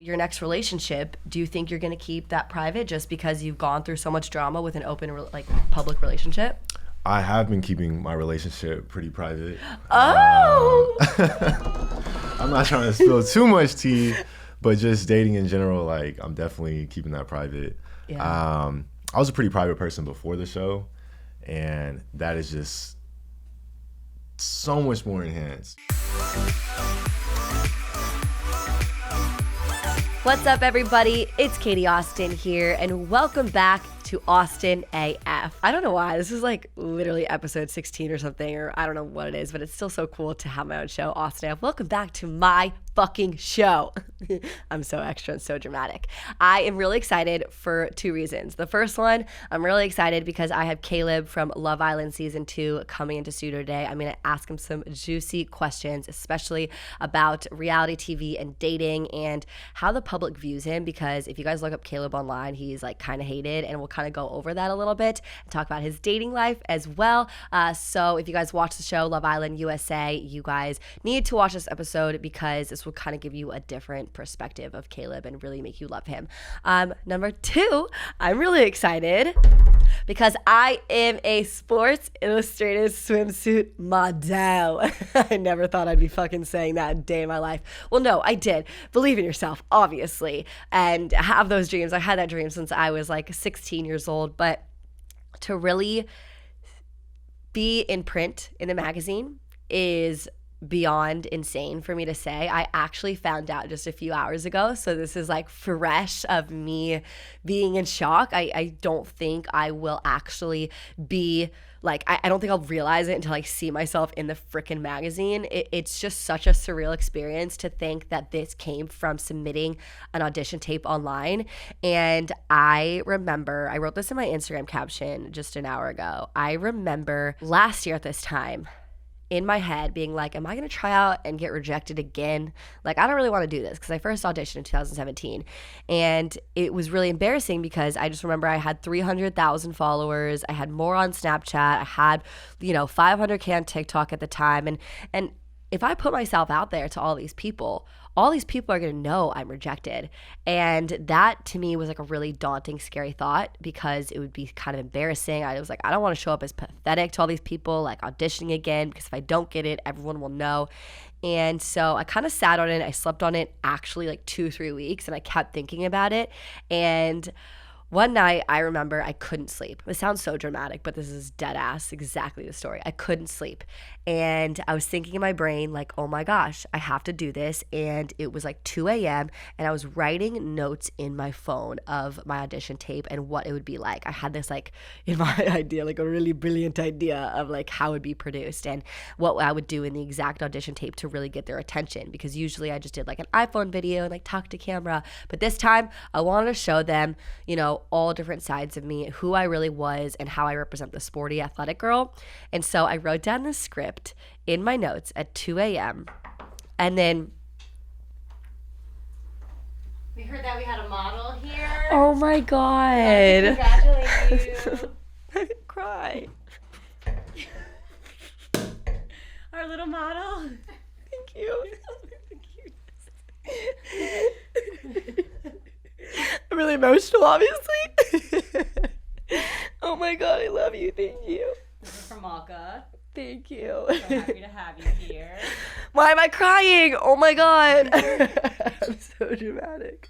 Your next relationship, do you think you're going to keep that private just because you've gone through so much drama with an open, public relationship? I have been keeping my relationship pretty private. Oh! I'm not trying to spill too much tea, but just dating in general, like, I'm definitely keeping that private. Yeah. I was a pretty private person before the show, and that is just so much more enhanced. What's up, everybody? It's Katie Austin here, and welcome back to Austin AF. I don't know why. This is like literally episode 16 or something, or I don't know what it is, but it's still so cool to have my own show, Austin AF. Welcome back to my fucking show. I'm so extra and so dramatic. I am really excited for two reasons. The first one, I'm really excited because I have Caleb from Love Island Season 2 coming into studio today. I'm going to ask him some juicy questions, especially about reality TV and dating and how the public views him, because if you guys look up Caleb online, he's like kind of hated, and we'll kind of go over that a little bit and talk about his dating life as well. So if you guys watch the show Love Island USA, you guys need to watch this episode because this will kind of give you a different perspective of Caleb and really make you love him. Number two, I'm really excited because I am a Sports Illustrated Swimsuit model. I never thought I'd be fucking saying that a day in my life. Well, no, I did. Believe in yourself, obviously, and have those dreams. I had that dream since I was like 16 years old, but to really be in print in the magazine is beyond insane for me to say. I actually found out just a few hours ago, so this is like fresh of me being in shock. I don't think I will actually be like, I don't think I'll realize it until I see myself in the freaking magazine. It's just such a surreal experience to think that this came from submitting an audition tape online. And I remember, I wrote this in my Instagram caption just an hour ago. I remember last year at this time, in my head being like, am I going to try out and get rejected again? Like, I don't really want to do this, because I first auditioned in 2017 and it was really embarrassing because I just remember I had 300,000 followers. I had more on Snapchat. I had, 500K on TikTok at the time. And if I put myself out there to all these people are going to know I'm rejected. And that to me was like a really daunting, scary thought, because it would be kind of embarrassing. I was like, I don't want to show up as pathetic to all these people, like auditioning again, because if I don't get it, everyone will know. And so I kind of sat on it. I slept on it actually like 2-3 weeks, and I kept thinking about it. And one night, I remember I couldn't sleep. It sounds so dramatic, but this is dead ass exactly the story. I couldn't sleep. And I was thinking in my brain, like, oh my gosh, I have to do this. And it was like 2 a.m. and I was writing notes in my phone of my audition tape and what it would be like. I had this like in my idea, like a really brilliant idea of like how it would be produced and what I would do in the exact audition tape to really get their attention. Because usually I just did like an iPhone video and like talk to camera. But this time I wanted to show them, all different sides of me, who I really was and how I represent the sporty athletic girl. And so I wrote down the script in my notes at 2 a.m. And then we heard that we had a model here. Oh my God. Congratulate you. I cry. Our little model. Thank you. I'm really emotional, obviously. Oh my God, I love you. Thank you. This is from Malka. Thank you. So happy to have you here. Why am I crying? Oh my God. I'm so dramatic.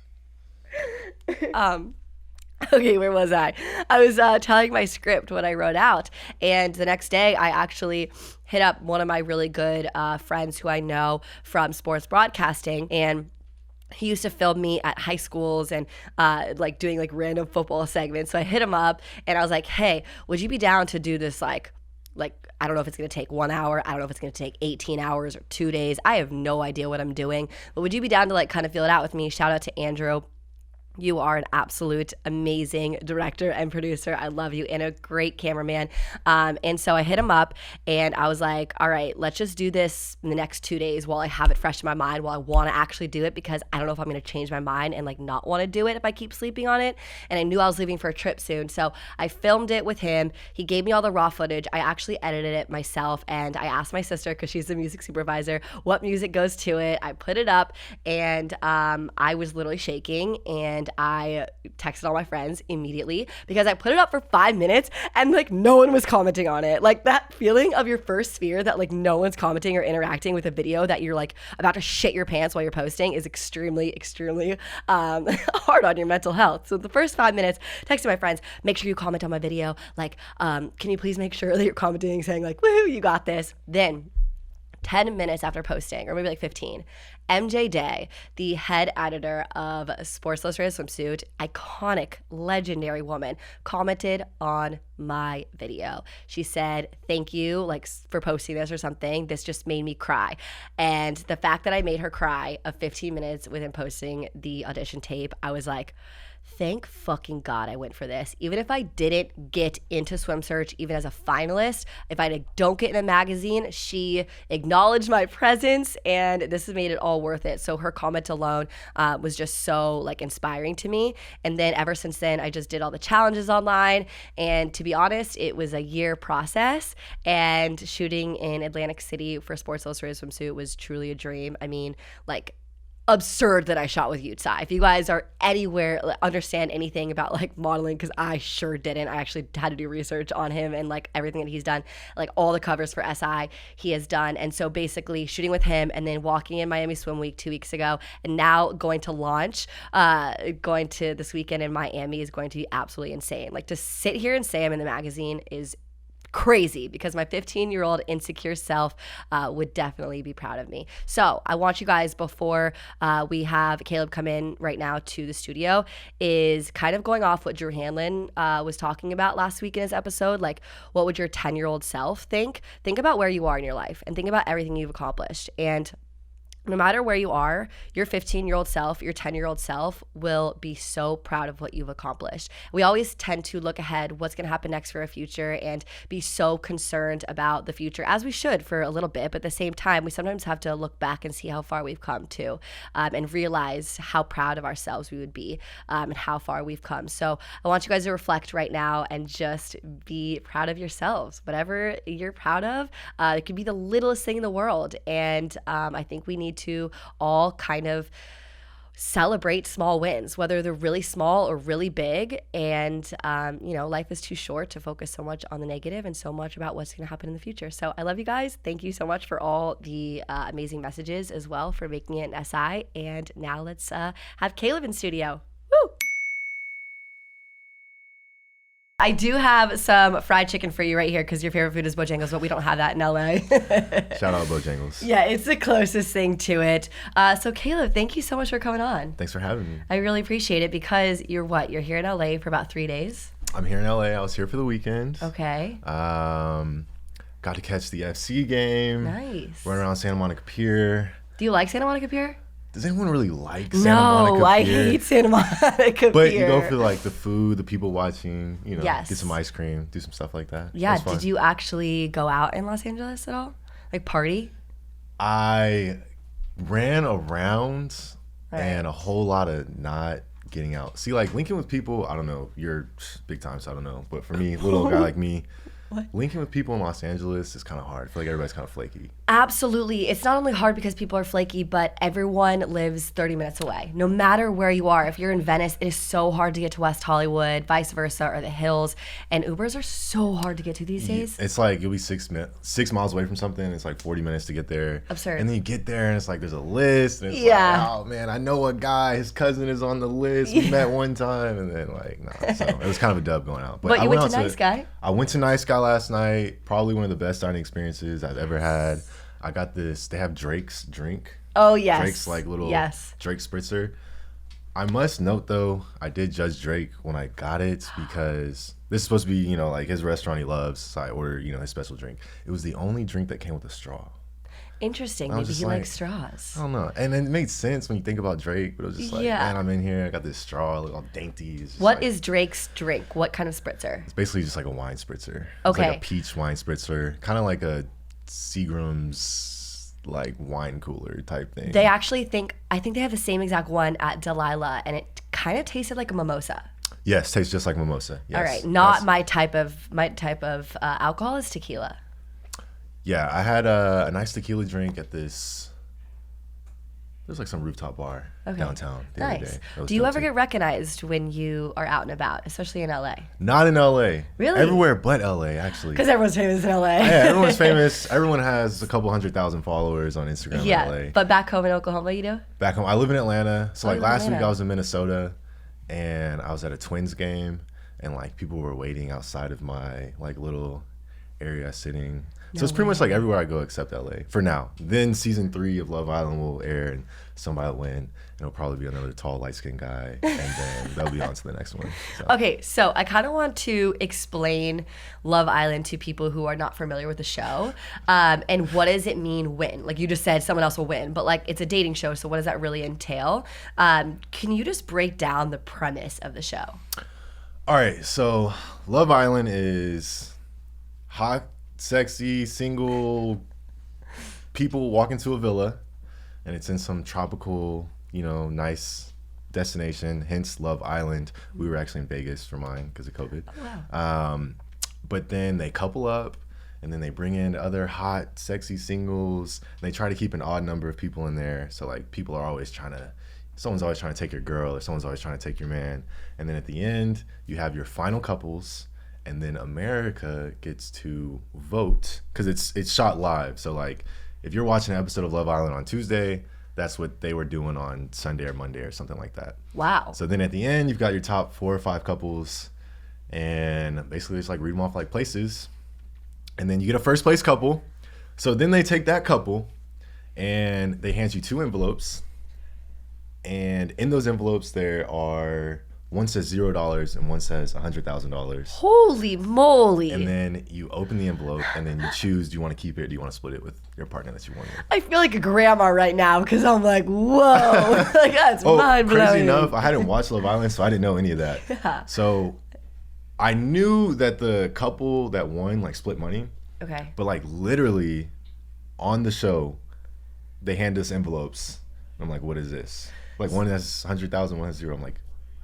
Okay, where was I? I was telling my script what I wrote out, and the next day I actually hit up one of my really good friends who I know from sports broadcasting, and he used to film me at high schools and like doing like random football segments. So I hit him up and I was like, hey, would you be down to do this like I don't know if it's going to take 1 hour. I don't know if it's going to take 18 hours or 2 days. I have no idea what I'm doing. But would you be down to like kind of feel it out with me? Shout out to Andrew. You are an absolute amazing director and producer. I love you, and a great cameraman. And so I hit him up and I was like, all right, let's just do this in the next 2 days while I have it fresh in my mind, while I want to actually do it, because I don't know if I'm going to change my mind and like not want to do it if I keep sleeping on it. And I knew I was leaving for a trip soon. So I filmed it with him. He gave me all the raw footage. I actually edited it myself, and I asked my sister, because she's the music supervisor, what music goes to it. I put it up, and I was literally shaking, and I texted all my friends immediately because I put it up for 5 minutes and like no one was commenting on it. Like that feeling of your first fear that like no one's commenting or interacting with a video that you're like about to shit your pants while you're posting is extremely, extremely hard on your mental health. So the first 5 minutes, texting my friends, make sure you comment on my video. Like, can you please make sure that you're commenting saying like, woohoo, you got this. Then 10 minutes after posting, or maybe like 15, MJ Day, the head editor of Sports Illustrated Swimsuit, iconic, legendary woman, commented on my video. She said, thank you, like, for posting this or something. This just made me cry. And the fact that I made her cry of 15 minutes within posting the audition tape, I was like, thank fucking God I went for this. Even if I didn't get into Swim Search, even as a finalist, if I don't get in a magazine, she acknowledged my presence, and this has made it all worth it. So her comment alone was just so like inspiring to me. And then ever since then, I just did all the challenges online. And to be honest, it was a year process, and shooting in Atlantic City for Sports Illustrated Swimsuit was truly a dream. I mean, like, absurd that I shot with Yutsai. If you guys are anywhere, understand anything about like modeling, because I sure didn't. I actually had to do research on him and like everything that he's done, like all the covers for SI he has done. And so basically shooting with him and then walking in Miami Swim Week 2 weeks ago, and now going to launch, going to this weekend in Miami is going to be absolutely insane. Like to sit here and say I'm in the magazine is crazy, because my 15-year-old insecure self would definitely be proud of me. So I want you guys, before we have Caleb come in right now to the studio, is kind of going off what Drew Hanlon was talking about last week in his episode. Like, what would your 10-year-old self think? Think about where you are in your life and think about everything you've accomplished. And no matter where you are, your 15-year-old self, your 10-year-old self will be so proud of what you've accomplished. We always tend to look ahead, what's going to happen next for our future, and be so concerned about the future, as we should for a little bit. But at the same time, we sometimes have to look back and see how far we've come to, and realize how proud of ourselves we would be, and how far we've come. So I want you guys to reflect right now and just be proud of yourselves. Whatever you're proud of, it could be the littlest thing in the world. And I think we need to all kind of celebrate small wins, whether they're really small or really big. And, life is too short to focus so much on the negative and so much about what's going to happen in the future. So I love you guys. Thank you so much for all the amazing messages as well, for making it an SI. And now let's have Caleb in studio. Woo! I do have some fried chicken for you right here, because your favorite food is Bojangles, but we don't have that in LA. Shout out Bojangles. Yeah, it's the closest thing to it. So Caleb, thank you so much for coming on. Thanks for having me. I really appreciate it, because you're here in LA for about 3 days? I'm here in LA. I was here for the weekend. Okay. Got to catch the FC game. Nice. Run around Santa Monica Pier. Do you like Santa Monica Pier? Does anyone really like Santa Monica Pier? No, I hate Santa Monica Pier. But you go for like the food, the people watching, Yes. Get some ice cream, do some stuff like that. Yeah, did you actually go out in Los Angeles at all? Like party? I ran around Right. and a whole lot of not getting out. See, like linking with people, I don't know, you're big time, so I don't know. But for me, little guy like me, linking with people in Los Angeles is kind of hard. I feel like everybody's kind of flaky. Absolutely. It's not only hard because people are flaky, but everyone lives 30 minutes away. No matter where you are, if you're in Venice, it is so hard to get to West Hollywood, vice versa, or the hills. And Ubers are so hard to get to these days. It's like you'll be 6 miles away from something. It's like 40 minutes to get there. Absurd. And then you get there and it's like there's a list. And it's Yeah. like, oh man, I know a guy. His cousin is on the list. We met one time. And then like, nah. So it was kind of a dub going out. But I you went to Nice Guy? I went to Nice Guy last night. Probably one of the best dining experiences I've ever had. I got this. They have Drake's drink. Oh, yes. Drake's like little Yes. Drake spritzer. I must note though, I did judge Drake when I got it because this is supposed to be, like his restaurant he loves. So I ordered, his special drink. It was the only drink that came with a straw. Interesting. I was Maybe just he like, likes straws. I don't know. And it made sense when you think about Drake, but it was just like, Yeah. man, I'm in here. I got this straw, look all dainty. It's just What like, is Drake's drink? What kind of spritzer? It's basically just like a wine spritzer. It's Okay. like a peach wine spritzer, kind of like a Seagram's like wine cooler type thing. They actually I think they have the same exact one at Delilah, and it kind of tasted like a mimosa. Yes, tastes just like mimosa. Yes. All right, not my type of alcohol is tequila. Yeah, I had a nice tequila drink at this. There's like some rooftop bar downtown the other Nice. day. That was Do you dope ever too. get recognized when you are out and about, especially in LA? Not in LA. Really? Everywhere but LA, actually. Because everyone's famous in LA. Yeah, everyone's famous. Everyone has a couple 100,000 followers on Instagram Yeah, in LA. but back home in Oklahoma, you do? Back home, I live in Atlanta. So Oh, like you live in last week Atlanta. I was in Minnesota and I was at a Twins game and like people were waiting outside of my like little area sitting. So it's pretty much like everywhere I go except LA for now. Then season 3 of Love Island will air and somebody will win. And it'll probably be another tall, light-skinned guy. And then they'll be on to the next one. So. Okay, so I kind of want to explain Love Island to people who are not familiar with the show. And what does it mean win? Like you just said, someone else will win, but like it's a dating show, so what does that really entail? Can you just break down the premise of the show? All right, so Love Island is hot, sexy, single people walk into a villa, and it's in some tropical, nice destination, hence Love Island. We were actually in Vegas for mine because of COVID. Oh, wow. But then they couple up, and then they bring in other hot, sexy singles, and they try to keep an odd number of people in there. So, like, someone's always trying to take your girl, or someone's always trying to take your man. And then at the end, you have your final couples, and then America gets to vote because it's shot live. So like if you're watching an episode of Love Island on Tuesday, that's what they were doing on Sunday or Monday or something like that. Wow. So then at the end, you've got your top 4 or 5 couples, and basically just like read them off like places, and then you get a first place couple. So then they take that couple and they hand you 2 envelopes, and in those envelopes there are one says $0 and one says $100,000. Holy moly. And then you open the envelope and then you choose, do you want to keep it or do you want to split it with your partner that you want with? I feel like a grandma right now because I'm like, whoa. Like, that's mind-blowing. Crazy enough, I hadn't watched Love Island, so I didn't know any of that. Yeah. So I knew that the couple that won like split money, Okay. but like literally on the show, they hand us envelopes. I'm like, what is this? Like one has 100,000, one has 0. I'm like,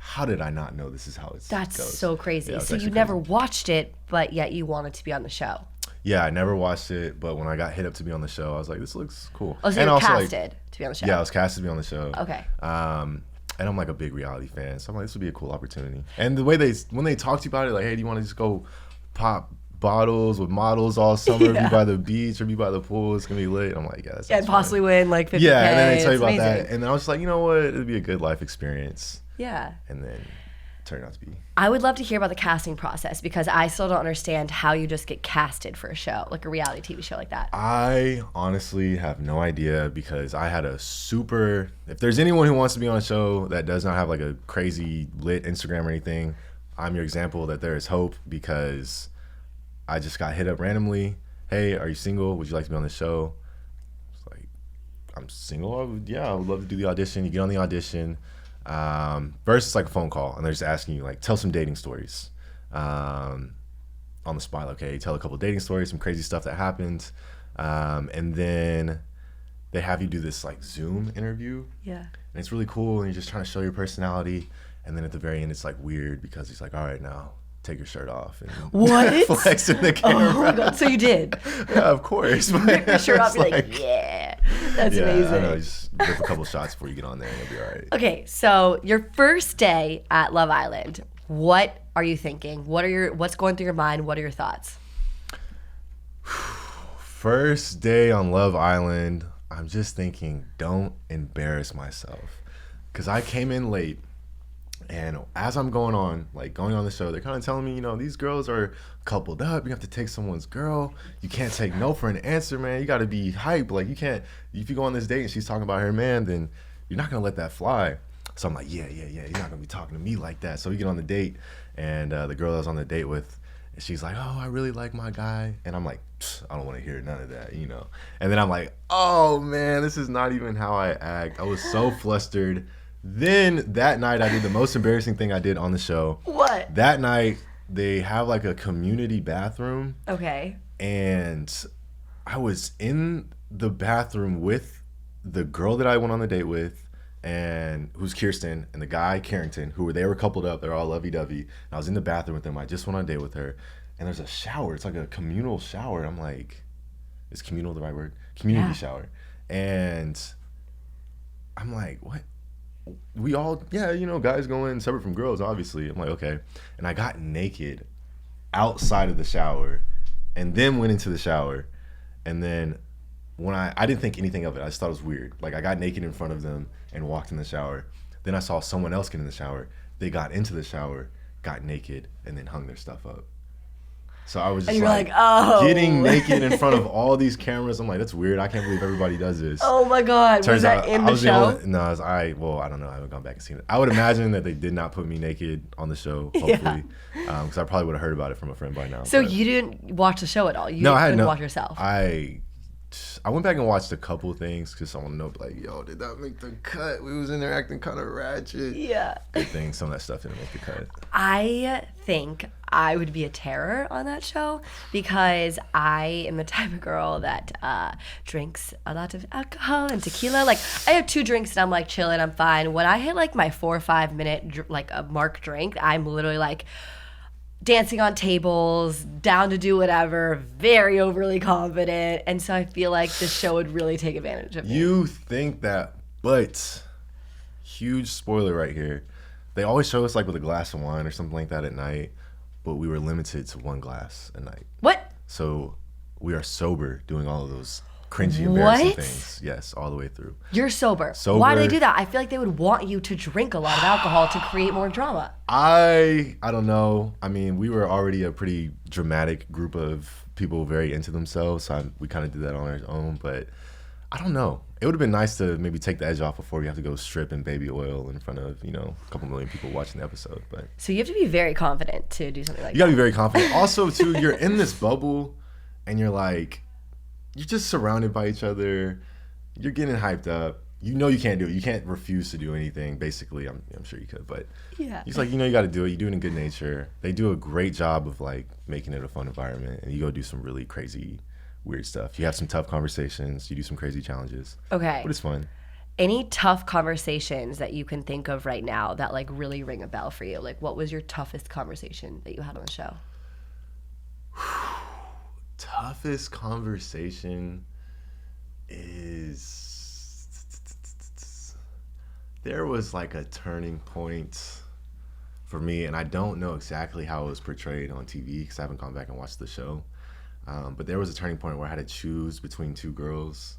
how did I not know this is how it goes? That's so crazy. Yeah, it's So you actually never crazy. watched it, but yet you wanted to be on the show. Yeah, I never watched it, but when I got hit up to be on the show, I was like, this looks cool. Oh, so And you were also, like, casted to be on the show. yeah, I was casted to be on the show. Okay. And I'm like a big reality fan, so I'm like, this would be a cool opportunity. And the way when they talk to you about it, like, hey, do you want to just go pop bottles with models all summer, Yeah. be by the beach or be by the pool? It's gonna be lit. I'm like, yeah, that Yeah, sounds and possibly fun. win like 50K. Yeah, and then they tell you It's about amazing. that, and then I was just like, you know what, it'd be a good life experience. Yeah. And then it turned out to be. I would love to hear about the casting process because I still don't understand how you just get casted for a show, like a reality TV show like that. I honestly have no idea because I had if there's anyone who wants to be on a show that does not have like a crazy lit Instagram or anything, I'm your example that there is hope because I just got hit up randomly. Hey, are you single? Would you like to be on the show? It's like, I'm single? I would love to do the audition. You get on the audition. First, it's like a phone call, and they're just asking you, like, tell some dating stories on the spot. Okay, tell a couple dating stories, some crazy stuff that happened. And then they have you do this, like, Zoom interview. Yeah. And it's really cool, and you're just trying to show your personality. And then at the very end, it's, like, weird because he's like, all right, now take your shirt off. And What? flex in the camera. Oh my God. So you did. Yeah, of course. Rip your shirt off, It's you're like, yeah. That's yeah, amazing. I know, just rip a couple shots before you get on there and you'll be all right. Okay, so your first day at Love Island, what are you thinking? What's going through your mind? What are your thoughts? First day on Love Island, I'm just thinking, don't embarrass myself. Because I came in late, and as I'm going on the show, they're kind of telling me, these girls are coupled up. You have to take someone's girl. You can't take no for an answer, man. You got to be hype. Like, you can't, if you go on this date and she's talking about her man, then you're not going to let that fly. So I'm like, yeah. You're not going to be talking to me like that. So we get on the date, and the girl I was on the date with And she's like, oh, I really like my guy. And I'm like, I don't want to hear none of that, And then I'm like, oh, man, this is not even how I act. I was so flustered. Then that night, I did the most embarrassing thing I did on the show. What? That night, they have like a community bathroom. Okay. And I was in the bathroom with the girl that I went on the date with, and who's Kirsten, and the guy Carrington, they were coupled up. They're all lovey-dovey. And I was in the bathroom with them. I just went on a date with her, and there's a shower. It's like a communal shower. And I'm like, is communal the right word? Community shower. And I'm like, what? We all, guys go in separate from girls, obviously. I'm like, okay. And I got naked outside of the shower, and then went into the shower. And then when I didn't think anything of it. I just thought it was weird. Like, I got naked in front of them and walked in the shower. Then I saw someone else get in the shower. They got into the shower, got naked, and then hung their stuff up. So I was just like, oh. Getting naked in front of all these cameras. I'm like, that's weird. I can't believe everybody does this. Oh my God. Turns was that out in I the was show? I don't know. I haven't gone back and seen it. I would imagine that they did not put me naked on the show, hopefully. Because I probably would have heard about it from a friend by now. So you didn't watch the show at all? No, I hadn't. Watch yourself? I went back and watched a couple things because I want to know, like, yo, did that make the cut? We was in there acting kind of ratchet. Yeah. Good thing some of that stuff didn't make the cut. I think I would be a terror on that show because I am the type of girl that drinks a lot of alcohol and tequila. Like, I have 2 drinks and I'm like chilling, I'm fine. When I hit like my 4 or 5 minute like a mark drink, I'm literally like dancing on tables, down to do whatever, very overly confident. And so I feel like this show would really take advantage of me. You think that, but huge spoiler right here. They always show us like with a glass of wine or something like that at night, but we were limited to 1 glass a night. What? So we are sober doing all of those cringy, embarrassing What? things. Yes, all the way through. You're sober. Sober. Why do they do that? I feel like they would want you to drink a lot of alcohol to create more drama. I don't know. I mean, we were already a pretty dramatic group of people very into themselves, so we kind of did that on our own, but I don't know. It would have been nice to maybe take the edge off before you have to go strip in baby oil in front of, a couple million people watching the episode. But So you have to be very confident to do something like you gotta be very confident. Also, too, you're in this bubble and you're just surrounded by each other. You're getting hyped up. You can't do it. You can't refuse to do anything. Basically, I'm sure you could, but Yeah. it's like, you got to do it. You do it in good nature. They do a great job of like making it a fun environment, and you go do some really crazy, weird stuff. You have some tough conversations. You do some crazy challenges. Okay. But it's fun. Any tough conversations that you can think of right now that like really ring a bell for you? Like, what was your toughest conversation that you had on the show? Toughest conversation is there was like a turning point for me, and I don't know exactly how it was portrayed on TV because I haven't gone back and watched the show. But there was a turning point where I had to choose between 2 girls,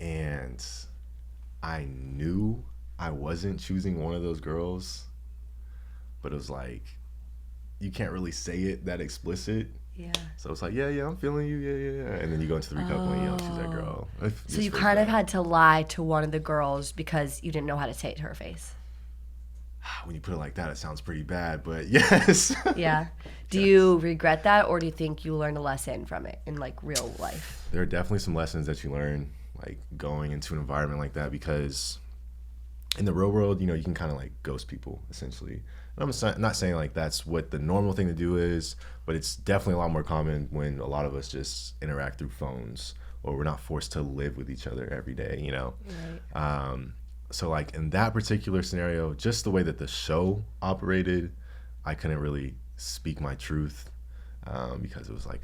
and I knew I wasn't choosing one of those girls, but it was like, you can't really say it that explicit. Yeah. So it's like, yeah, I'm feeling you, yeah. And then you go into the recouple and you don't choose that girl. So you kind of had to lie to one of the girls because you didn't know how to say it to her face. When you put it like that, it sounds pretty bad, but yes. Yeah. Do you regret that, or do you think you learned a lesson from it in like real life? There are definitely some lessons that you learn, like going into an environment like that, because in the real world, you can kind of like ghost people, essentially. And I'm not saying like that's what the normal thing to do is, but it's definitely a lot more common when a lot of us just interact through phones, or we're not forced to live with each other every day, Right. So like in that particular scenario, just the way that the show operated, I couldn't really speak my truth because it was like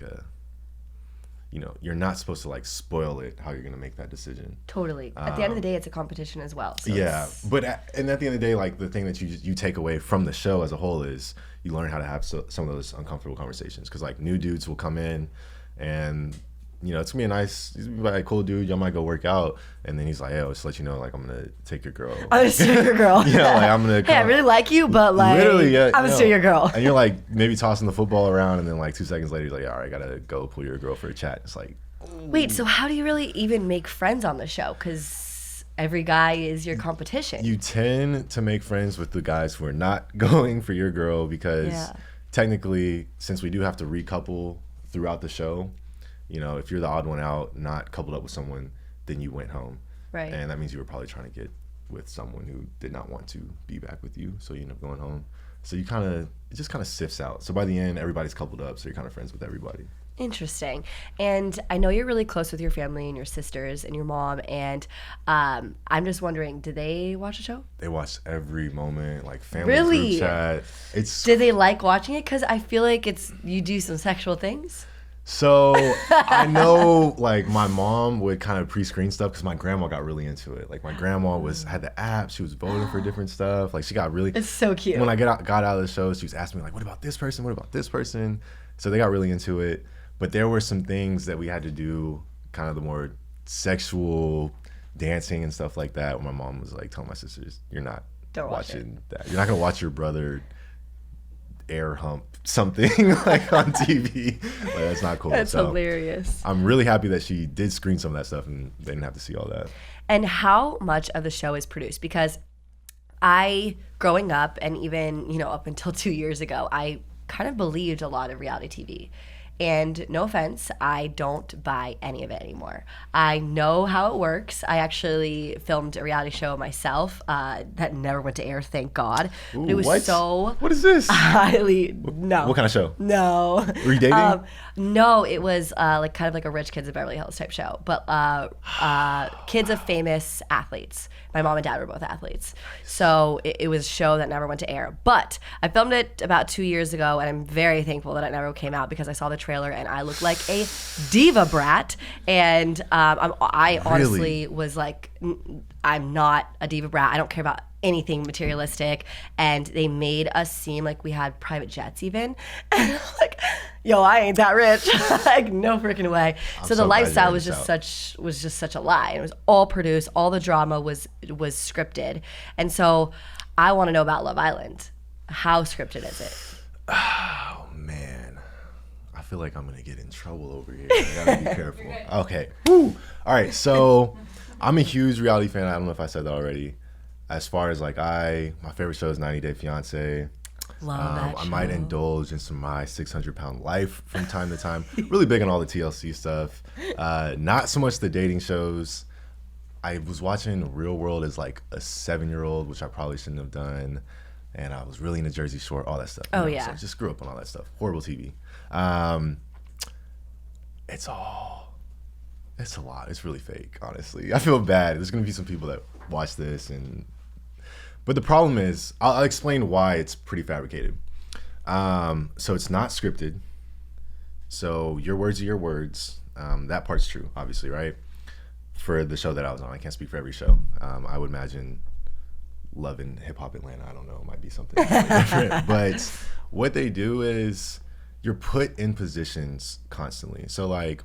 you're not supposed to like spoil it how you're going to make that decision. Totally. At the end of the day, it's a competition as well. So Yeah, but at the end of the day, like the thing that you take away from the show as a whole is you learn how to have some of those uncomfortable conversations, because like new dudes will come in and it's gonna be he's gonna be like, cool dude, y'all might go work out, and then he's like, hey, I'll just let you know, like, I'm gonna take your girl. I'm gonna steal your girl. Like I'm gonna Hey, I really like you, but like, literally, yeah, I'm gonna steal your girl. And you're like maybe tossing the football around, and then like 2 seconds later, you're like, all right, I gotta go pull your girl for a chat. It's like, Wait, so how do you really even make friends on the show? Because every guy is your competition. you tend to make friends with the guys who are not going for your girl because technically, since we do have to recouple throughout the show, you know, if you're the odd one out, not coupled up with someone, then you went home. Right. And that means you were probably trying to get with someone who did not want to be back with you, so you end up going home. So it just kind of sifts out. So by the end, everybody's coupled up, so you're kind of friends with everybody. Interesting. And I know you're really close with your family and your sisters and your mom, and I'm just wondering, do they watch the show? They watch every moment, like family Really? group chat. Do they like watching it? Because I feel like you do some sexual things. So I know, like, my mom would kind of pre-screen stuff because my grandma got really into it. Like, my grandma had the app. She was voting for different stuff. Like, she got really. It's so cute. When I got out of the show, she was asking me, like, what about this person? What about this person? So they got really into it. But there were some things that we had to do, kind of the more sexual dancing and stuff like that. When my mom was like telling my sisters, "You're not watching that. You're not gonna watch your brother air hump something like on TV. Like, that's not cool." That's hilarious. I'm really happy that she did screen some of that stuff and they didn't have to see all that. And how much of the show is produced? Because growing up, and even, you know, up until 2 years ago, I kind of believed a lot of reality TV. And no offense, I don't buy any of it anymore. I know how it works. I actually filmed a reality show myself that never went to air, thank God. Ooh, but it was what is this? highly, no. What kind of show? No. Were you dating? No, it was like kind of like a Rich Kids of Beverly Hills type show, but kids of famous athletes. My mom and dad were both athletes. So it was a show that never went to air. But I filmed it about 2 years ago, and I'm very thankful that it never came out because I saw the trailer and I looked like a diva brat. And I honestly was like, I'm not a diva brat. I don't care about anything materialistic. And they made us seem like we had private jets even. And I'm like, yo, I ain't that rich. Like, no freaking way. So the lifestyle was just such a lie. It was all produced. All the drama was scripted. And so I want to know about Love Island. How scripted is it? Oh man, I feel like I'm gonna get in trouble over here. I gotta be careful. Okay. Woo. All right. So I'm a huge reality fan. I don't know if I said that already. As far as like my favorite show is 90 Day Fiance. Love that show. I might indulge in some My 600-Pound Life from time to time. Really big on all the TLC stuff. Not so much the dating shows. I was watching Real World as like a 7-year-old, which I probably shouldn't have done. And I was really into Jersey Shore, all that stuff. Oh, So yeah. I just grew up on all that stuff. Horrible TV. It's a lot. It's really fake, honestly. I feel bad. There's going to be some people that watch this but the problem is, I'll explain why it's pretty fabricated. So it's not scripted. So your words are your words. That part's true, obviously, right? For the show that I was on, I can't speak for every show. I would imagine Love and Hip Hop Atlanta, I don't know, might be something different. But what they do is you're put in positions constantly. So like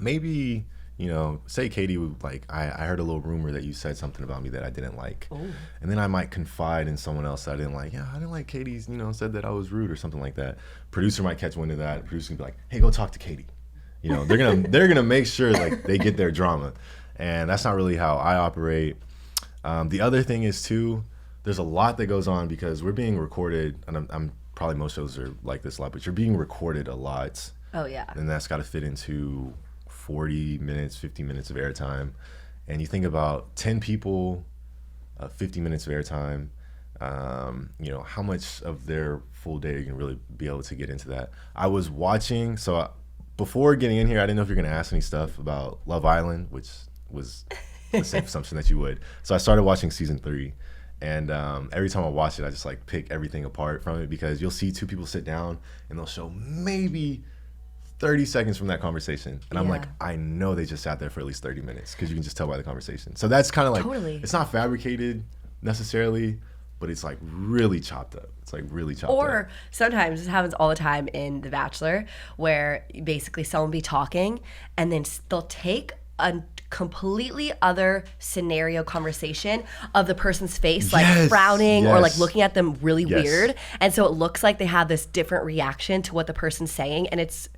maybe, you know, say Katie would like, I heard a little rumor that you said something about me that I didn't like. Ooh. And then I might confide in someone else that I didn't like. Yeah, I didn't like Katie's, you know, said that I was rude or something like that. Producer might catch wind of that. Producer can be like, hey, go talk to Katie. You know, they're gonna make sure like they get their drama. And that's not really how I operate. The other thing is too, there's a lot that goes on because we're being recorded, and I'm probably most shows are like this a lot, but you're being recorded a lot. Oh, yeah. And that's got to fit into 40 minutes, 50 minutes of airtime. And you think about 10 people, 50 minutes of airtime, you know, how much of their full day you can really be able to get into that. I was watching, before getting in here, I didn't know if you're going to ask any stuff about Love Island, which was the safe assumption that you would. So I started watching season 3. And every time I watch it, I just like pick everything apart from it because you'll see two people sit down and they'll show maybe 30 seconds from that conversation. And I'm like, I know they just sat there for at least 30 minutes because you can just tell by the conversation. So that's kind of like, It's not fabricated necessarily, but it's like really chopped up. It's like really chopped up. Or sometimes this happens all the time in The Bachelor where basically someone will be talking and then they'll take a completely other scenario conversation of the person's face, like frowning or like looking at them really weird. And so it looks like they have this different reaction to what the person's saying. And it's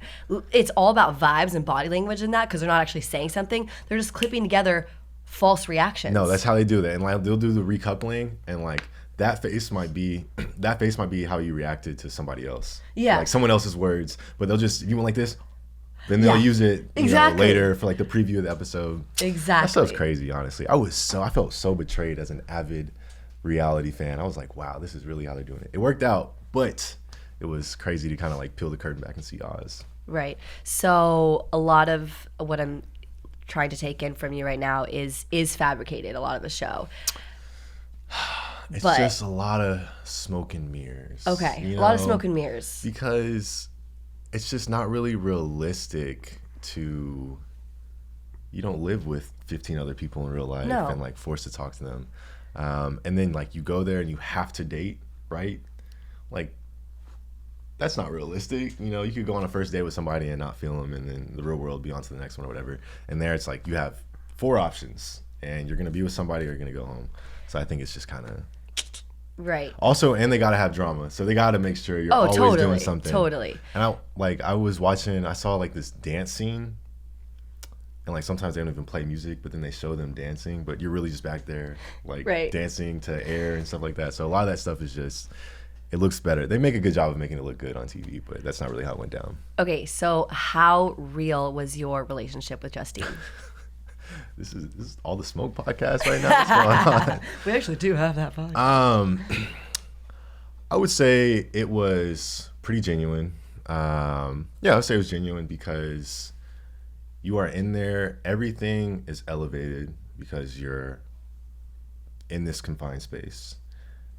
all about vibes and body language in that because they're not actually saying something. They're just clipping together false reactions. No, that's how they do that. And like they'll do the recoupling and like that face might be how you reacted to somebody else. Yeah. Like someone else's words, but they'll just, if you went like this, then they'll Yeah. use it Exactly. later for like the preview of the episode. Exactly. That stuff's crazy, honestly. I felt so betrayed as an avid reality fan. I was like, wow, this is really how they're doing it. It worked out, but it was crazy to kind of like peel the curtain back and see Oz. Right. So a lot of what I'm trying to take in from you right now is fabricated, a lot of the show. It's But- just a lot of smoke and mirrors. Okay. you A lot of know? smoke and mirrors. Because it's just not really realistic you don't live with 15 other people in real life No. and like forced to talk to them. And then like you go there and you have to date, right? Like that's not realistic. You know, you could go on a first date with somebody and not feel them, and then the real world be on to the next one or whatever. And there it's like you have 4 options and you're going to be with somebody or you're going to go home. So I think it's just kind of Right. also, and they got to have drama. So they got to make sure you're Oh, always totally. doing something. Totally. And I saw like this dance scene, and like sometimes they don't even play music, but then they show them dancing, but you're really just back there like Right. dancing to air and stuff like that. So a lot of that stuff is just, it looks better. They make a good job of making it look good on TV, but that's not really how it went down. Okay, so how real was your relationship with Justine? This is all the smoke podcast right now. What's going on? We actually do have that podcast. I would say it was pretty genuine. Yeah, I would say it was genuine because you are in there. Everything is elevated because you're in this confined space,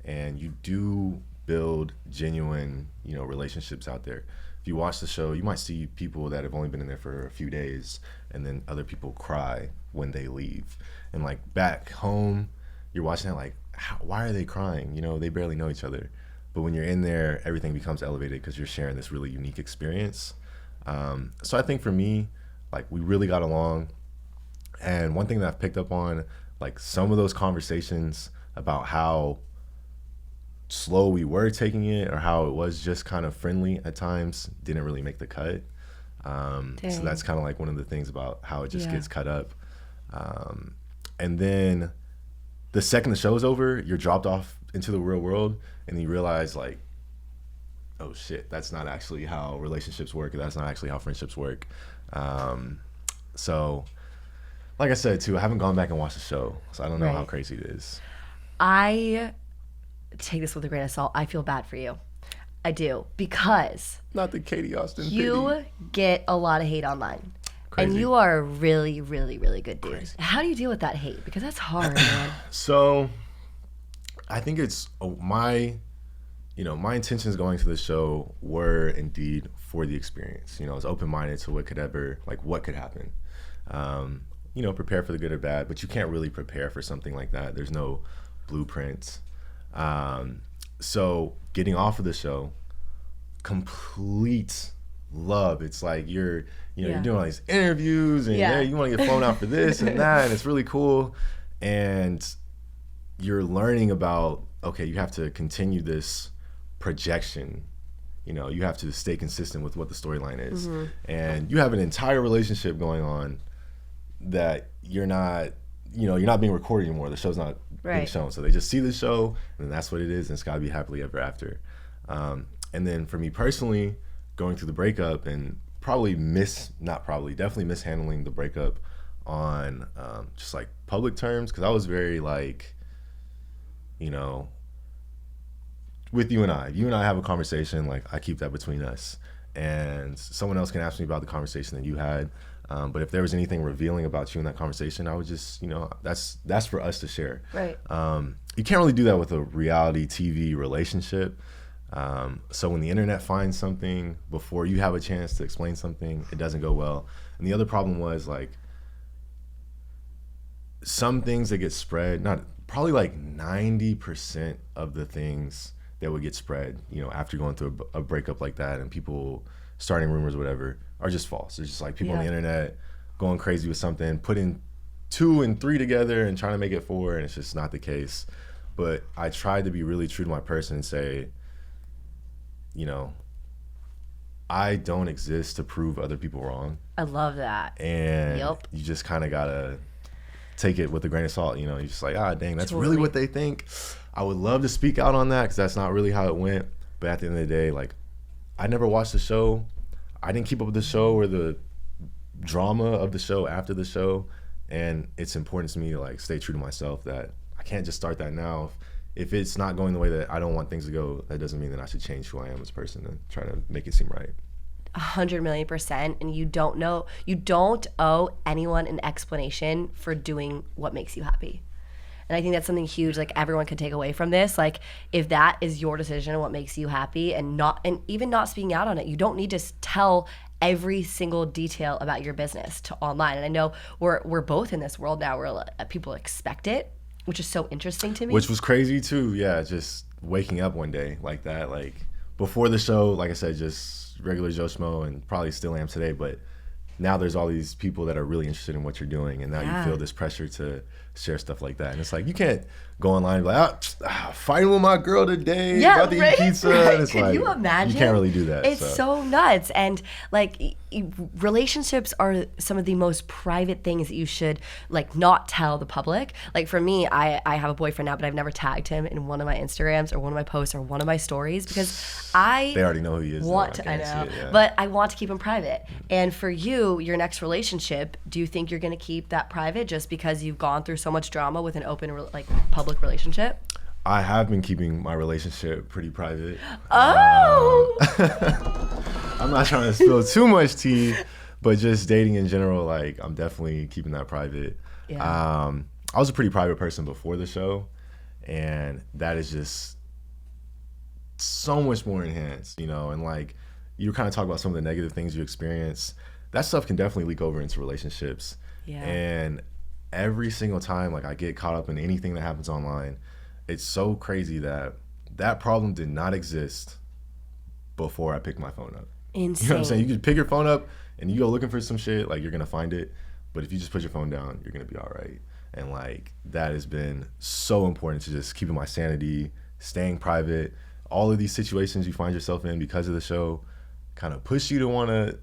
and you do build genuine, relationships out there. If you watch the show, you might see people that have only been in there for a few days, and then other people cry when they leave. And like back home, you're watching that like, why are they crying? They barely know each other. But when you're in there, everything becomes elevated because you're sharing this really unique experience. So I think for me, like we really got along. And one thing that I've picked up on, like some of those conversations about how slow we were taking it or how it was just kind of friendly at times didn't really make the cut. So that's kind of like one of the things about how it just Yeah. gets cut up. And then the second the show's over, you're dropped off into the real world and you realize like, oh shit, that's not actually how relationships work. That's not actually how friendships work. So like I said too, I haven't gone back and watched the show, so I don't know how Right. crazy it is. I take this with a grain of salt. I feel bad for you. I do, because Not the Katie Austin you pity. get a lot of hate online. And Crazy. you are a really, really, really good dude. Crazy. How do you deal with that hate? Because that's hard, man. So I think it's my intentions going to the show were indeed for the experience. I was open-minded to what could happen. Prepare for the good or bad, but you can't really prepare for something like that. There's no blueprint. So getting off of the show, complete love. It's like you're doing all these interviews and Yeah. you want to get flown out for this and that, and it's really cool. And you're learning about, okay, you have to continue this projection. You have to stay consistent with what the storyline is. Mm-hmm. And you have an entire relationship going on that you're not being recorded anymore. The show's not being Right. shown. So they just see the show and that's what it is, and it's gotta be happily ever after. And then for me personally, going through the breakup and definitely mishandling the breakup on just like public terms, because I was very like, with you and I have a conversation, like I keep that between us, and someone else can ask me about the conversation that you had. But if there was anything revealing about you in that conversation, I would just, that's for us to share. Right. You can't really do that with a reality TV relationship. So when the internet finds something before you have a chance to explain something, it doesn't go well. And the other problem was like some things that get spread, probably like 90% of the things that would get spread, after going through a breakup like that and people starting rumors, whatever, are just false. It's just like people on the internet going crazy with something, putting 2 and 3 together and trying to make it 4, and it's just not the case. But I tried to be really true to my person and say, I don't exist to prove other people wrong. I love that. And Yep. you just kind of got to take it with a grain of salt. You're just like, dang, that's Totally. really what they think. I would love to speak out on that because that's not really how it went. But at the end of the day, like, I never watched the show. I didn't keep up with the show or the drama of the show after the show. And it's important to me to like stay true to myself that I can't just start that now. If it's not going the way that I don't want things to go, that doesn't mean that I should change who I am as a person and try to make it seem right. 100,000,000%. And you don't owe anyone an explanation for doing what makes you happy. And I think that's something huge, like everyone can take away from this. Like if that is your decision and what makes you happy and even not speaking out on it, you don't need to tell every single detail about your business to online. And I know we're both in this world now where people expect it, which is so interesting to me. Which was crazy too. Yeah, just waking up one day like that. Like before the show, like I said, just regular Joe Schmo and probably still am today. But now there's all these people that are really interested in what you're doing. And now you feel this pressure to share stuff like that. And it's like, you can't go online and be like, fighting with my girl today, about to eat pizza. Right? And it's Can like, you imagine? You can't really do that. It's so nuts. And like relationships are some of the most private things that you should like not tell the public. Like for me, I have a boyfriend now, but I've never tagged him in one of my Instagrams or one of my posts or one of my stories because they already know who he is. I know, but I want to keep him private. And for you, your next relationship, do you think you're going to keep that private just because you've gone through so much drama with an open like public relationship? I have been keeping my relationship pretty private. Oh! I'm not trying to spill too much tea, but just dating in general, like I'm definitely keeping that private. Yeah. I was a pretty private person before the show, and that is just so much more enhanced, and like you were kind of talking about some of the negative things you experience. That stuff can definitely leak over into relationships. Yeah. And every single time like I get caught up in anything that happens online, it's so crazy that problem did not exist before I picked my phone up. Insane. You know what I'm saying? You can pick your phone up and you go looking for some shit, like you're gonna find it. But if you just put your phone down, you're gonna be all right. And like that has been so important to just keeping my sanity, staying private. All of these situations you find yourself in because of the show kind of push you to want to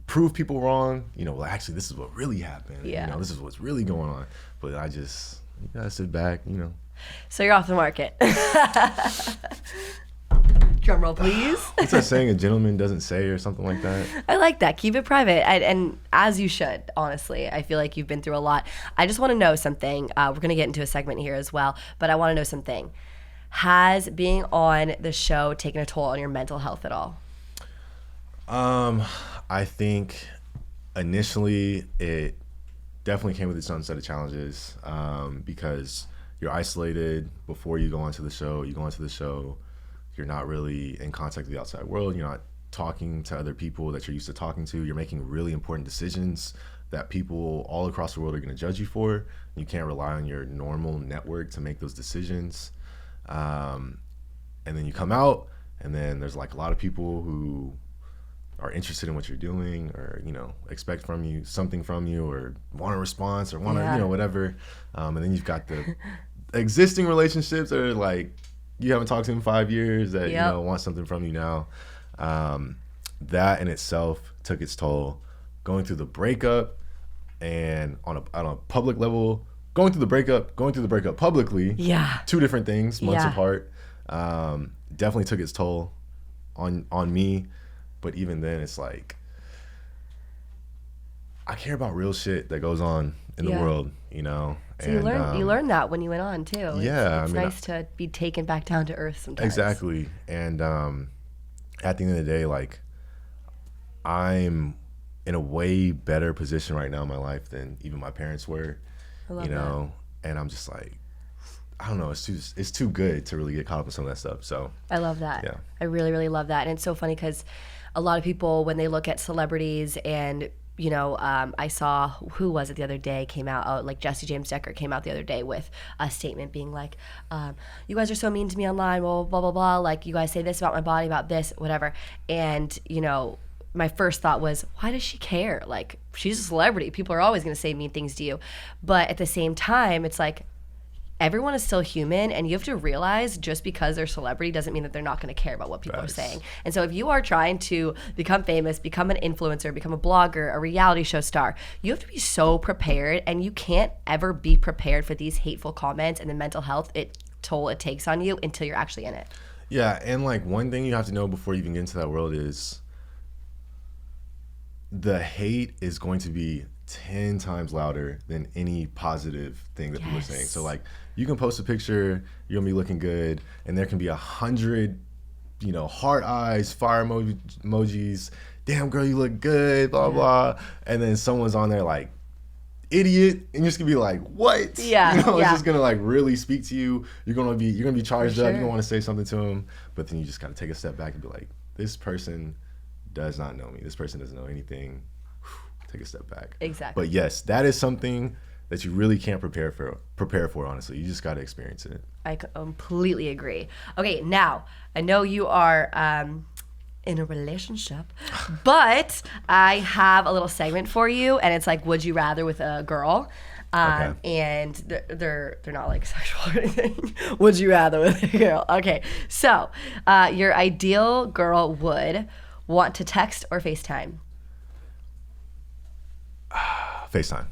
prove people wrong. Well, actually, this is what really happened. Yeah. This is what's really going on. But you gotta sit back. So you're off the market. Drum roll, please. What's that saying? A gentleman doesn't say, or something like that. I like that. Keep it private, and as you should. Honestly, I feel like you've been through a lot. I just want to know something. We're gonna get into a segment here as well, but I want to know something. Has being on the show taken a toll on your mental health at all? I think initially it definitely came with its own set of challenges because you're isolated before you go onto the show. You go onto the show, you're not really in contact with the outside world. You're not talking to other people that you're used to talking to. You're making really important decisions that people all across the world are going to judge you for. You can't rely on your normal network to make those decisions. And then you come out, and then there's like a lot of people who are interested in what you're doing, or expect something from you, or want a response, or want to whatever. And then you've got the existing relationships that are like you haven't talked to in 5 years that want something from you now. That in itself took its toll. Going through the breakup, and on a public level, going through the breakup publicly. Yeah. 2 different things, months apart. Definitely took its toll on me. But even then, it's like I care about real shit that goes on in the world, So you learned that when you went on too. Yeah, it's nice to be taken back down to earth sometimes. Exactly. And at the end of the day, like I'm in a way better position right now in my life than even my parents were. I love that. And I'm just like, I don't know, it's too good to really get caught up in some of that stuff. So I love that. Yeah. I really, really love that. And it's so funny because a lot of people, when they look at celebrities and I saw, who was it the other day came out, like Jesse James Decker came out the other day with a statement being like, you guys are so mean to me online, blah, blah, blah, blah, like you guys say this about my body, about this, whatever. And, my first thought was, why does she care? Like, she's a celebrity. People are always going to say mean things to you. But at the same time, it's like, everyone is still human, and you have to realize just because they're a celebrity doesn't mean that they're not going to care about what people are saying. And so if you are trying to become famous, become an influencer, become a blogger, a reality show star, you have to be so prepared, and you can't ever be prepared for these hateful comments and the mental health it toll it takes on you until you're actually in it. Yeah, and like one thing you have to know before you even get into that world is the hate is going to be 10 times louder than any positive thing that people are saying. So like you can post a picture, you're gonna be looking good, and there can be 100, heart eyes, fire emojis, damn girl, you look good, blah blah, and then someone's on there like idiot, and you're just gonna be like, what? Yeah, it's just gonna like really speak to you. You're gonna be charged up. You're gonna want to say something to him, but then you just gotta take a step back and be like, this person does not know me. This person doesn't know anything. Take a step back. Exactly. But yes, that is something that you really can't prepare for. Honestly, you just gotta experience it. I completely agree. Okay, now I know you are in a relationship, but I have a little segment for you, and it's like, would you rather with a girl? Okay. And they're not like sexual or anything. Would you rather with a girl? Okay, so your ideal girl would want to text or FaceTime? FaceTime.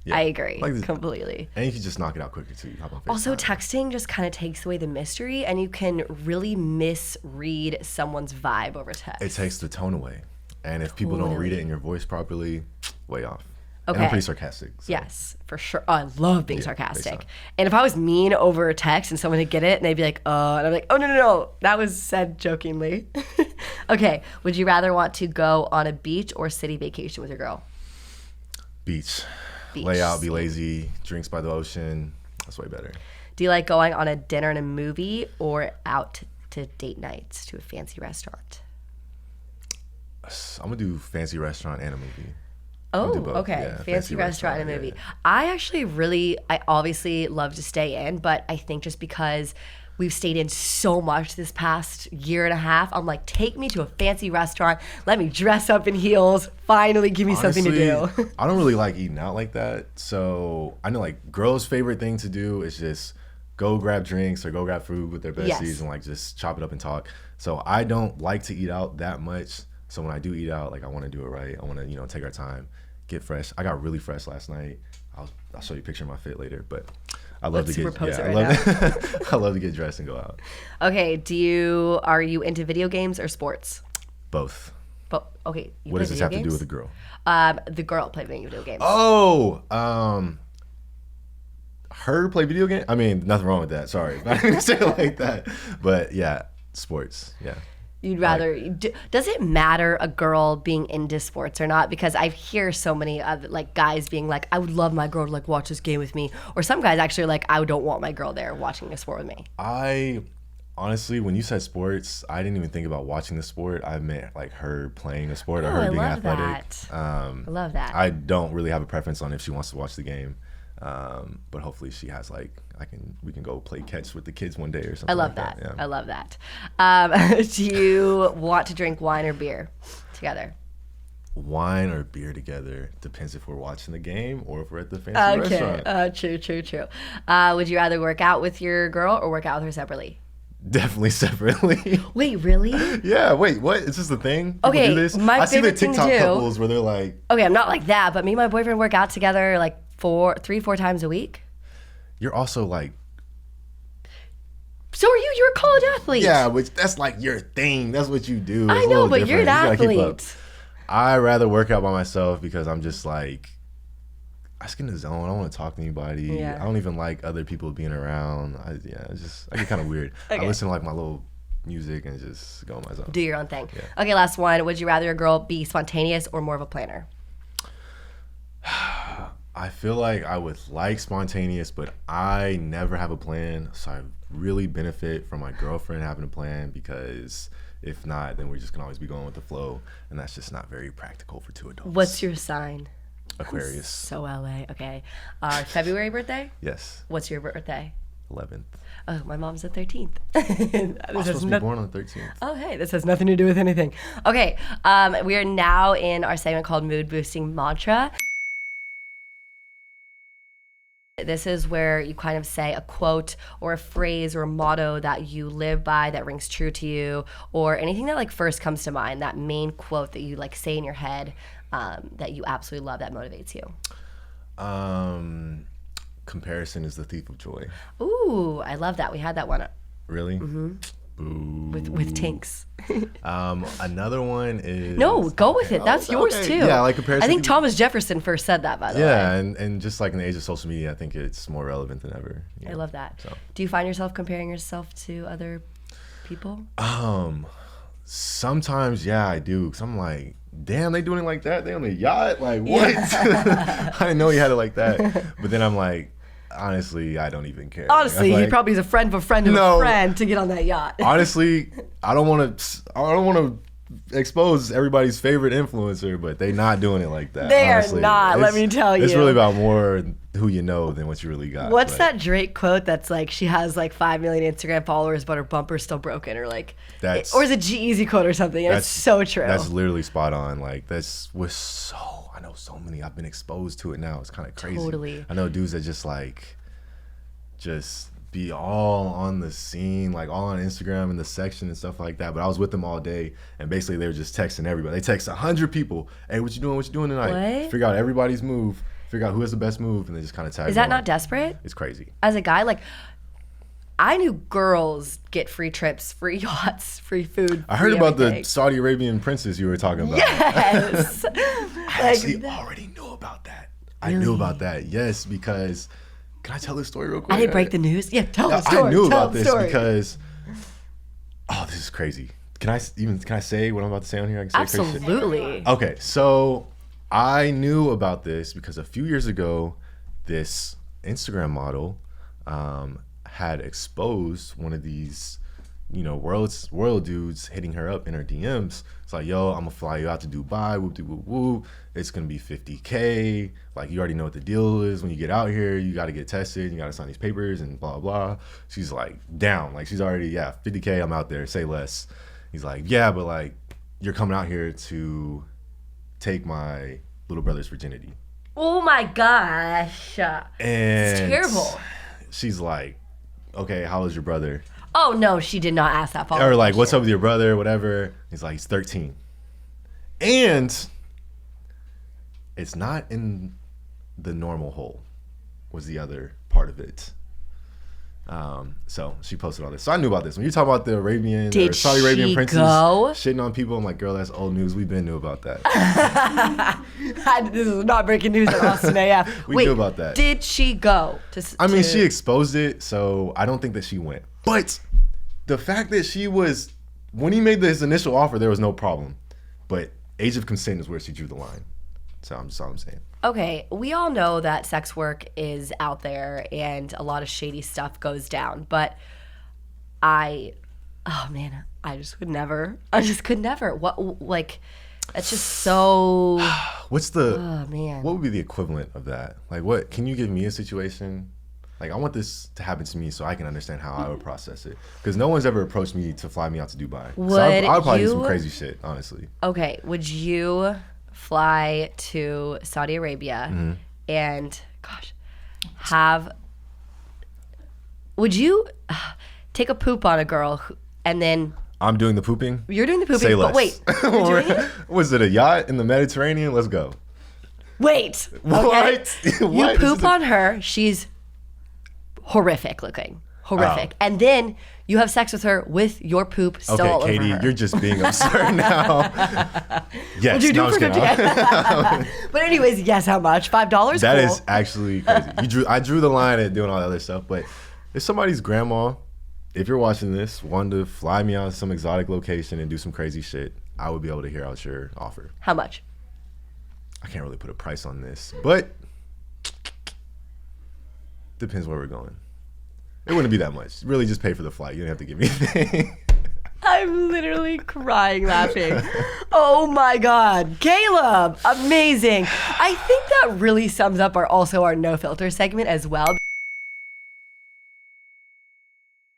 Yeah. I agree Like completely. And you can just knock it out quicker too. You hop on FaceTime. Also, texting just kind of takes away the mystery, and you can really misread someone's vibe over text. It takes the tone away. And if people don't read it in your voice properly, way off. Okay. And I'm pretty sarcastic. So. Yes, for sure. Oh, I love being FaceTime. sarcastic. And if I was mean over text and someone would get it and they'd be like, and I'm like, oh, no, that was said jokingly. Okay, would you rather want to go on a beach or city vacation with your girl? Beach. Lay out, be lazy, drinks by the ocean. That's way better. Do you like going on a dinner and a movie or out to date nights to a fancy restaurant? I'm going to do fancy restaurant and a movie. Oh, do both. okay. Yeah, fancy restaurant and a movie. yeah. I obviously love to stay in, but I think just because we've stayed in so much this past year and a half, I'm like, take me to a fancy restaurant. Let me dress up in heels. Finally, give me something to do. I don't really like eating out like that. So I know like girls' favorite thing to do is just go grab drinks or go grab food with their besties Yes. and like just chop it up and talk. So I don't like to eat out that much. So when I do eat out, like I want to do it right. I want to, take our time, get fresh. I got really fresh last night. I'll show you a picture of my fit later, but I love Let's to get superpose it I love I love to get dressed and go out. Okay, are you into video games or sports? Both. But okay, you What play does this video have to do games? with a girl? The girl play video games. Oh, her play video game? I mean, nothing wrong with that. Sorry. I didn't say it like that. But yeah, sports. Yeah. You'd rather does it matter a girl being into sports or not? Because I hear so many other like guys being like, I would love my girl to like watch this game with me, or some guys actually are like, I don't want my girl there watching a sport with me. I honestly, when you said sports, I didn't even think about watching the sport. I meant like her playing a sport or her being athletic. I love that. I don't really have a preference on if she wants to watch the game. But hopefully she has like we can go play catch with the kids one day or something. I love like that. Yeah. I love that. Do you want to drink wine or beer together? Wine or beer together depends if we're watching the game or if we're at the fancy restaurant. True. Would you rather work out with your girl or work out with her separately? Definitely separately. Wait, really? Yeah. Wait. What? Is this the thing? People Okay, do this? my I see the favorite thing to TikTok do- couples where they're like, Okay, I'm not like that, but me and my boyfriend work out together like 4 times a week. you're also like, So are you. You're a college athlete. yeah, which that's like your thing. That's what you do. I It's a know, little but you're an different. You just gotta keep up. athlete. I rather work out by myself because I'm just like, I just get in the zone. I don't want to talk to anybody. Yeah. I don't even like other people being around. I get kind of weird. Okay. I listen to like my little music and just go on my zone. Do your own thing. Yeah. Okay, last one. Would you rather a girl be spontaneous or more of a planner? I feel like I would like spontaneous, but I never have a plan. So I really benefit from my girlfriend having a plan because if not, then we're just gonna always be going with the flow, and that's just not very practical for two adults. What's your sign? Aquarius? So LA. Okay. Our February birthday? Yes, What's your birthday? 11th. Oh, my mom's the 13th. I was supposed to be born on the 13th. Oh, hey, this has nothing to do with anything. Okay, we are now in our segment called Mood Boosting Mantra. This is where you kind of say a quote or a phrase or a motto that you live by that rings true to you, or anything that like first comes to mind, that main quote that you like say in your head that you absolutely love that motivates you. comparison is the thief of joy. Ooh, I love that. We had that one Really? Mm-hmm. Ooh. with Tinks. Another one is No, go with it. That's yours too. Yeah, like comparison. I think Thomas Jefferson first said that, by the way. Yeah, and just like in the age of social media, I think it's more relevant than ever. I love that. So. Do you find yourself comparing yourself to other people? Sometimes, yeah, I do. Cause I'm like, damn, they doing it like that? They on the yacht? Like, what? I didn't know you had it like that. But then I'm like, honestly, I don't even care. Honestly, like, he probably is a friend of a friend of a friend to get on that yacht. Honestly, I don't want to expose everybody's favorite influencer, but they not doing it like that. They honestly. are not, let me tell you. It's really about more who you know than what you really got. What's that Drake quote that's like, she has like 5 million Instagram followers, but her bumper's still broken, or like, or is it G-Eazy quote or something? And it's so true. That's literally spot on. Like, I know so many. I've been exposed to it now. It's kind of crazy. Totally. I know dudes that just be all on the scene, like all on Instagram and the section and stuff like that. But I was with them all day, and basically they were just texting everybody. They text 100 people. Hey, what you doing? What you doing tonight? What? Figure out everybody's move. Figure out who has the best move, and they just kind of tag. Is that not desperate? It's crazy. As a guy, like, I knew girls get free trips, free yachts, free food. I heard free about everything. the Saudi Arabian princess you were talking about. Yes. I actually already knew about that. I knew about that, yes, because can I tell this story real quick? I didn't break the news. Yeah, tell the story. I knew tell about the this story. because, this is crazy. Can I say what I'm about to say on here? I can say crazy shit? Absolutely. Okay, so I knew about this because a few years ago, this Instagram model had exposed one of these, royal dudes hitting her up in her DMs. It's like, yo, I'm gonna fly you out to Dubai, whoop de whoop whoop. It's gonna be $50K. Like, you already know what the deal is. When you get out here, you gotta get tested, you gotta sign these papers and blah blah. She's like, down. Like, she's already, $50K, I'm out there, say less. He's like, yeah, but like, you're coming out here to take my little brother's virginity. Oh my gosh. And it's terrible. She's like, okay, how old is your brother? Oh no, she did not ask that. Or like, what's up with your brother, whatever. He's like, he's 13. And it's not in the normal hole, was the other part of it. So she posted all this. So I knew about this. When you talk about the Arabian or Saudi Arabian princess shitting on people, I'm like, girl, that's old news. We've been knew about that. This is not breaking news at Austin AF. We knew about that. Did she go? She exposed it, so I don't think that she went. But the fact that she was, when he made his initial offer, there was no problem. But age of consent is where she drew the line. So that's all I'm saying. Okay, we all know that sex work is out there and a lot of shady stuff goes down, but I just could never. What, like, it's just so. Oh man. What would be the equivalent of that? Like, what? Can you give me a situation? Like, I want this to happen to me so I can understand how I would process it. Because no one's ever approached me to fly me out to Dubai. So I'd probably do some crazy shit, honestly. Okay, would you fly to Saudi Arabia and, would you take a poop on a girl and then... I'm doing the pooping? You're doing the pooping, Say less. but wait, you're doing it? Was it a yacht in the Mediterranean? Let's go. Wait. What? Okay. You poop on her. She's horrific looking. Horrific. Oh. And then you have sex with her with your poop still all over Katie, her. you're just being absurd now. Yes. Would you do it for 50? But anyways, yes, how much? $5? That is actually crazy. I drew the line at doing all the other stuff, but if somebody's grandma, if you're watching this, wanted to fly me out to some exotic location and do some crazy shit, I would be able to hear out your offer. How much? I can't really put a price on this, but depends where we're going. It wouldn't be that much. Really just pay for the flight. You don't have to give me anything. I'm literally crying laughing. Oh my God. Caleb, amazing. I think that really sums up our no filter segment as well.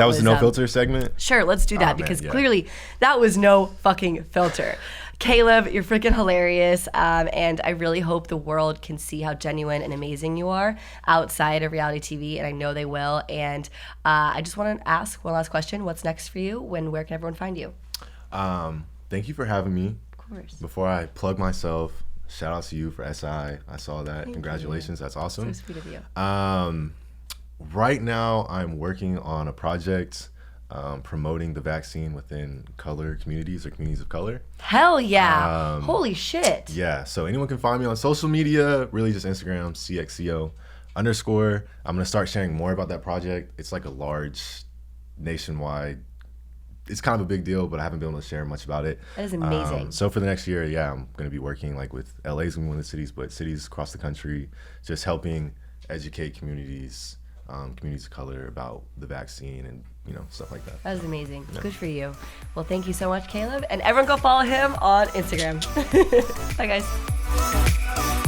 That was the no filter segment? Sure, let's do that because clearly that was no fucking filter. Caleb, you're freaking hilarious, and I really hope the world can see how genuine and amazing you are outside of reality TV, and I know they will. And I just want to ask one last question. What's next for you? Where can everyone find you? Thank you for having me. Of course. Before I plug myself, shout out to you for SI. I saw that. Thank Congratulations. you. That's awesome. So sweet of you. Right now, I'm working on a project promoting the vaccine within color communities or communities of color. Hell yeah. Holy shit. Yeah, so anyone can find me on social media, really just Instagram, CXCO_. I'm going to start sharing more about that project. It's like a large nationwide, it's kind of a big deal, but I haven't been able to share much about it. That is amazing. So for the next year, yeah, I'm going to be working like with LA's going to be one of the cities, but cities across the country, just helping educate communities of color about the vaccine and stuff like that. That is amazing. Yeah. Good for you. Well, thank you so much, Caleb. And everyone go follow him on Instagram. Bye, guys.